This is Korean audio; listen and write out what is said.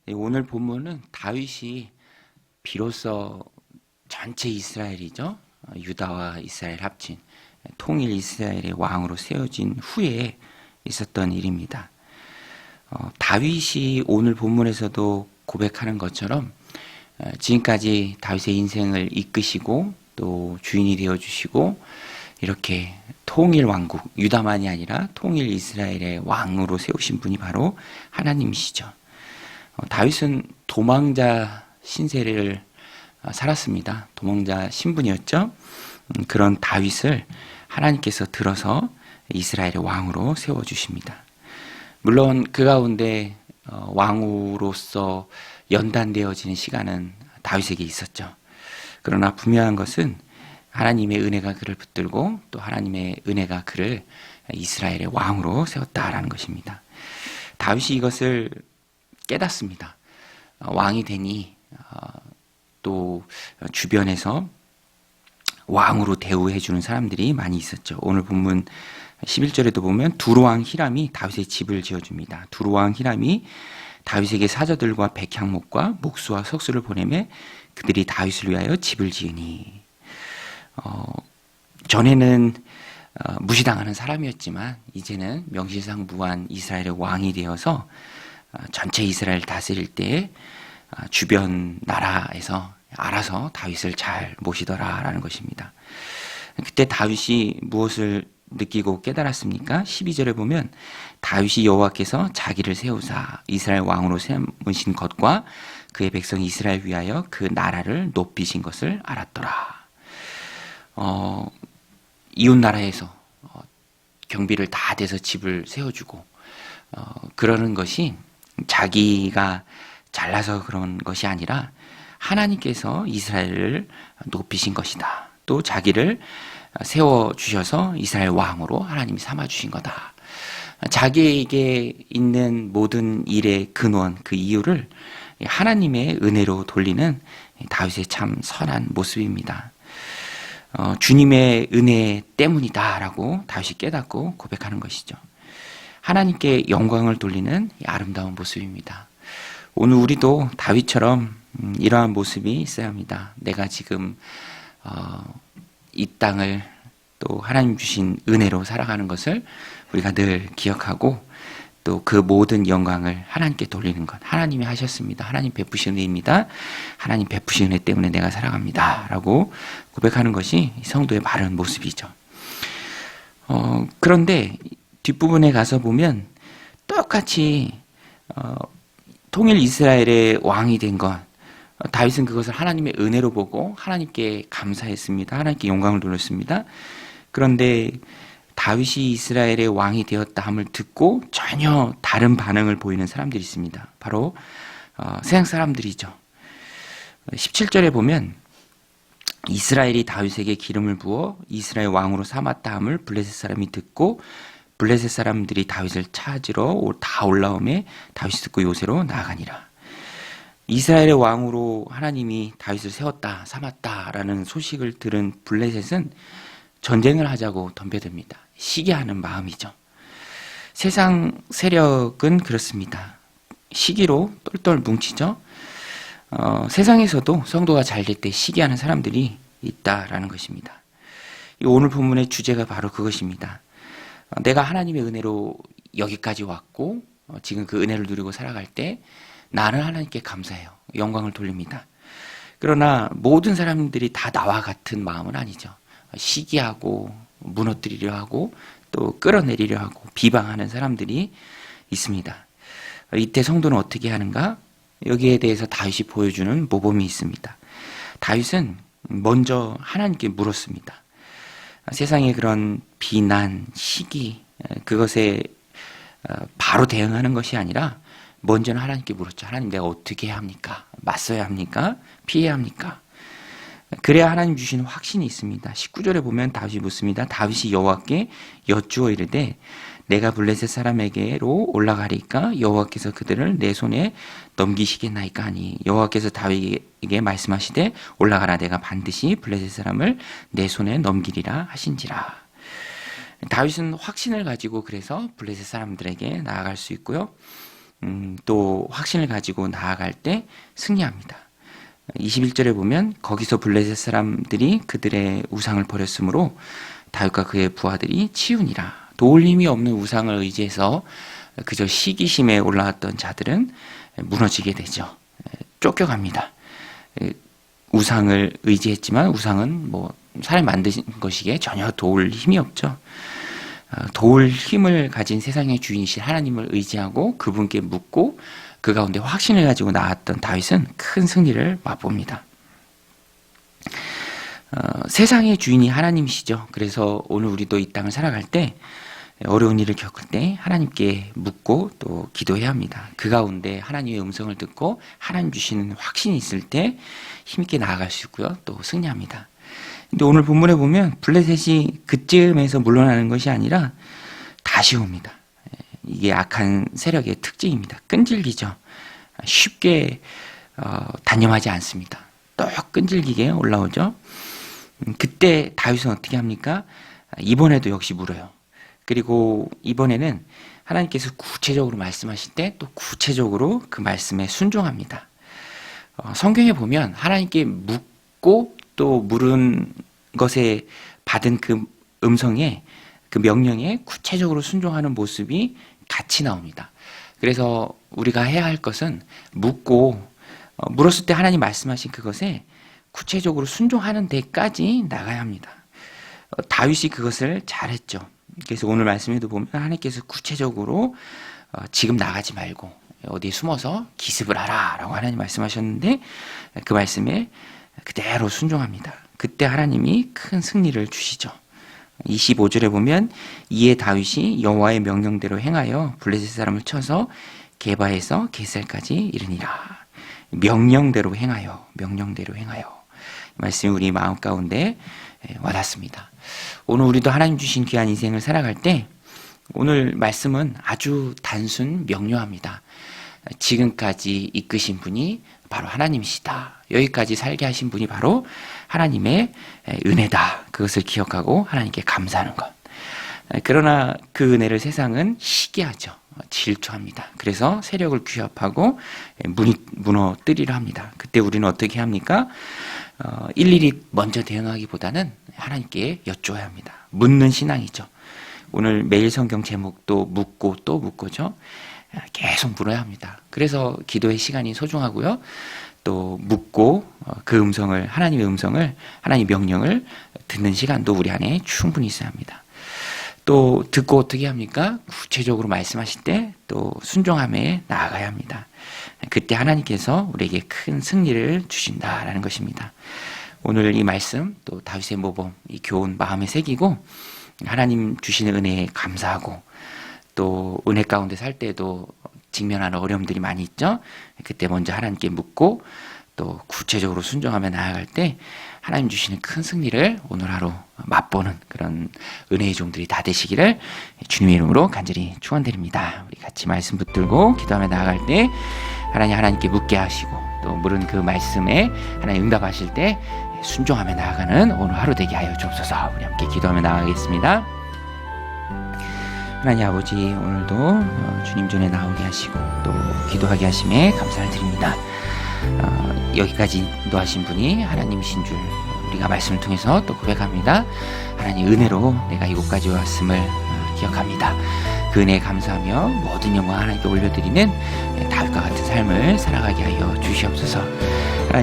오늘 본문은 다윗이 비로소 전체 이스라엘이죠. 유다와 이스라엘 합친 통일 이스라엘의 왕으로 세워진 후에 있었던 일입니다. 다윗이 오늘 본문에서도 고백하는 것처럼 지금까지 다윗의 인생을 이끄시고 또 주인이 되어주시고 이렇게 통일 왕국, 유다만이 아니라 통일 이스라엘의 왕으로 세우신 분이 바로 하나님이시죠. 다윗은 도망자 신세를 살았습니다. 도망자 신분이었죠. 그런 다윗을 하나님께서 들어서 이스라엘의 왕으로 세워주십니다. 물론 그 가운데 왕으로서 연단되어지는 시간은 다윗에게 있었죠. 그러나 분명한 것은 하나님의 은혜가 그를 붙들고 또 하나님의 은혜가 그를 이스라엘의 왕으로 세웠다라는 것입니다. 다윗이 이것을 깨닫습니다. 왕이 되니 또 주변에서 왕으로 대우해 주는 사람들이 많이 있었죠. 오늘 본문 11절에도 보면 두루왕 히람이 다윗의 집을 지어줍니다. 두루왕 히람이 다윗에게 사자들과 백향목과 목수와 석수를 보내매 그들이 다윗을 위하여 집을 지으니. 전에는 무시당하는 사람이었지만 이제는 명실상부한 이스라엘의 왕이 되어서 전체 이스라엘 다스릴 때에 주변 나라에서 알아서 다윗을 잘 모시더라라는 것입니다. 그때 다윗이 무엇을 느끼고 깨달았습니까? 12절에 보면 다윗이 여호와께서 자기를 세우사 이스라엘 왕으로 세우신 것과 그의 백성 이스라엘 위하여 그 나라를 높이신 것을 알았더라. 이웃 나라에서 경비를 다 대서 집을 세워주고 그러는 것이 자기가 잘나서 그런 것이 아니라 하나님께서 이스라엘을 높이신 것이다. 또 자기를 세워주셔서 이스라엘 왕으로 하나님이 삼아주신 거다. 자기에게 있는 모든 일의 근원, 그 이유를 하나님의 은혜로 돌리는 다윗의 참 선한 모습입니다. 주님의 은혜 때문이다라고 다윗이 깨닫고 고백하는 것이죠. 하나님께 영광을 돌리는 아름다운 모습입니다. 오늘 우리도 다윗처럼 이러한 모습이 있어야 합니다. 내가 지금 이 땅을 또 하나님 주신 은혜로 살아가는 것을 우리가 늘 기억하고 또 그 모든 영광을 하나님께 돌리는 것. 하나님이 하셨습니다. 하나님 베푸신 은혜입니다. 하나님 베푸신 은혜 때문에 내가 살아갑니다. 라고 고백하는 것이 성도의 바른 모습이죠. 그런데 뒷부분에 가서 보면 똑같이 통일 이스라엘의 왕이 된 것, 다윗은 그것을 하나님의 은혜로 보고 하나님께 감사했습니다. 하나님께 영광을 돌렸습니다. 그런데 다윗이 이스라엘의 왕이 되었다 함을 듣고 전혀 다른 반응을 보이는 사람들이 있습니다. 바로 세상 사람들이죠. 17절에 보면 이스라엘이 다윗에게 기름을 부어 이스라엘 왕으로 삼았다 함을 블레셋 사람이 듣고 블레셋 사람들이 다윗을 찾으러 다 올라오매 다윗이 듣고 요새로 나아가니라. 이스라엘의 왕으로 하나님이 다윗을 세웠다, 삼았다라는 소식을 들은 블레셋은 전쟁을 하자고 덤벼듭니다. 시기하는 마음이죠. 세상 세력은 그렇습니다. 시기로 똘똘 뭉치죠. 세상에서도 성도가 잘 될 때 시기하는 사람들이 있다라는 것입니다. 오늘 본문의 주제가 바로 그것입니다. 내가 하나님의 은혜로 여기까지 왔고 지금 그 은혜를 누리고 살아갈 때 나는 하나님께 감사해요. 영광을 돌립니다. 그러나 모든 사람들이 다 나와 같은 마음은 아니죠. 시기하고 무너뜨리려 하고 또 끌어내리려 하고 비방하는 사람들이 있습니다. 이때 성도는 어떻게 하는가? 여기에 대해서 다윗이 보여주는 모범이 있습니다. 다윗은 먼저 하나님께 물었습니다. 세상의 그런 비난, 시기, 그것에 바로 대응하는 것이 아니라 먼저는 하나님께 물었죠. 하나님, 내가 어떻게 해야 합니까? 맞서야 합니까? 피해야 합니까? 그래야 하나님 주시는 확신이 있습니다. 19절에 보면 다윗이 묻습니다. 다윗이 여호와께 여쭈어 이르되 내가 블레셋 사람에게로 올라가리까 여호와께서 그들을 내 손에 넘기시겠나이까 하니 여호와께서 다윗에게 말씀하시되 올라가라 내가 반드시 블레셋 사람을 내 손에 넘기리라 하신지라. 다윗은 확신을 가지고 그래서 블레셋 사람들에게 나아갈 수 있고요. 또 확신을 가지고 나아갈 때 승리합니다. 21절에 보면 거기서 블레셋 사람들이 그들의 우상을 버렸으므로 다윗과 그의 부하들이 치우니라. 도울 힘이 없는 우상을 의지해서 그저 시기심에 올라왔던 자들은 무너지게 되죠. 쫓겨갑니다. 우상을 의지했지만 우상은 사람이 만드신 것이기에 전혀 도울 힘이 없죠. 도울 힘을 가진 세상의 주인이신 하나님을 의지하고 그분께 묻고 그 가운데 확신을 가지고 나왔던 다윗은 큰 승리를 맛봅니다. 세상의 주인이 하나님이시죠. 그래서 오늘 우리도 이 땅을 살아갈 때 어려운 일을 겪을 때 하나님께 묻고 또 기도해야 합니다. 그 가운데 하나님의 음성을 듣고 하나님 주시는 확신이 있을 때 힘있게 나아갈 수 있고요. 또 승리합니다. 근데 오늘 본문에 보면 블레셋이 그쯤에서 물러나는 것이 아니라 다시 옵니다. 이게 악한 세력의 특징입니다. 끈질기죠. 쉽게 단념하지 않습니다. 또 끈질기게 올라오죠. 그때 다윗은 어떻게 합니까? 이번에도 역시 물어요. 그리고 이번에는 하나님께서 구체적으로 말씀하실 때 또 구체적으로 그 말씀에 순종합니다. 성경에 보면 하나님께 묻고 또 물은 것에 받은 그 음성에 그 명령에 구체적으로 순종하는 모습이 같이 나옵니다. 그래서 우리가 해야 할 것은 묻고 물었을 때 하나님 말씀하신 그것에 구체적으로 순종하는 데까지 나가야 합니다. 다윗이 그것을 잘했죠. 그래서 오늘 말씀에도 보면 하나님께서 구체적으로 지금 나가지 말고 어디에 숨어서 기습을 하라 라고 하나님 말씀하셨는데 그 말씀에 그대로 순종합니다. 그때 하나님이 큰 승리를 주시죠. 25절에 보면 이에 다윗이 여호와의 명령대로 행하여 블레셋 사람을 쳐서 게바에서 게셀까지 이르니라. 명령대로 행하여 이 말씀이 우리 마음 가운데 와닿습니다. 오늘 우리도 하나님 주신 귀한 인생을 살아갈 때 오늘 말씀은 아주 단순 명료합니다. 지금까지 이끄신 분이 바로 하나님이시다. 여기까지 살게 하신 분이 바로 하나님의 은혜다. 그것을 기억하고 하나님께 감사하는 것. 그러나 그 은혜를 세상은 시기하죠. 질투합니다. 그래서 세력을 규합하고 무너뜨리려 합니다. 그때 우리는 어떻게 합니까? 일일이 먼저 대응하기보다는 하나님께 여쭈어야 합니다. 묻는 신앙이죠. 오늘 매일 성경 제목도 묻고 또 묻고죠. 계속 물어야 합니다. 그래서 기도의 시간이 소중하고요. 또 묻고 그 음성을 하나님의 음성을 하나님의 명령을 듣는 시간도 우리 안에 충분히 있어야 합니다. 또 듣고 어떻게 합니까? 구체적으로 말씀하실 때 또 순종함에 나아가야 합니다. 그때 하나님께서 우리에게 큰 승리를 주신다라는 것입니다. 오늘 이 말씀 또 다윗의 모범 이 교훈 마음에 새기고 하나님 주시는 은혜에 감사하고 또 은혜 가운데 살 때도 직면하는 어려움들이 많이 있죠. 그때 먼저 하나님께 묻고 또 구체적으로 순종하며 나아갈 때 하나님 주시는 큰 승리를 오늘 하루 맛보는 그런 은혜의 종들이 다 되시기를 주님의 이름으로 간절히 축원드립니다. 우리 같이 말씀 붙들고 기도하며 나아갈 때 하나님께 묻게 하시고 또 물은 그 말씀에 하나님 응답하실 때 순종하며 나아가는 오늘 하루 되게 하여 주옵소서. 우리 함께 기도하며 나아가겠습니다. 하나님 아버지, 오늘도 주님 전에 나오게 하시고 또 기도하게 하심에 감사를 드립니다. 여기까지 인도하신 분이 하나님이신 줄 우리가 말씀을 통해서 또 고백합니다. 하나님 은혜로 내가 이곳까지 왔음을 기억합니다. 그 은혜에 감사하며 모든 영광 하나님께 올려드리는 다윗과 같은 삶을 살아가게 하여 주시옵소서.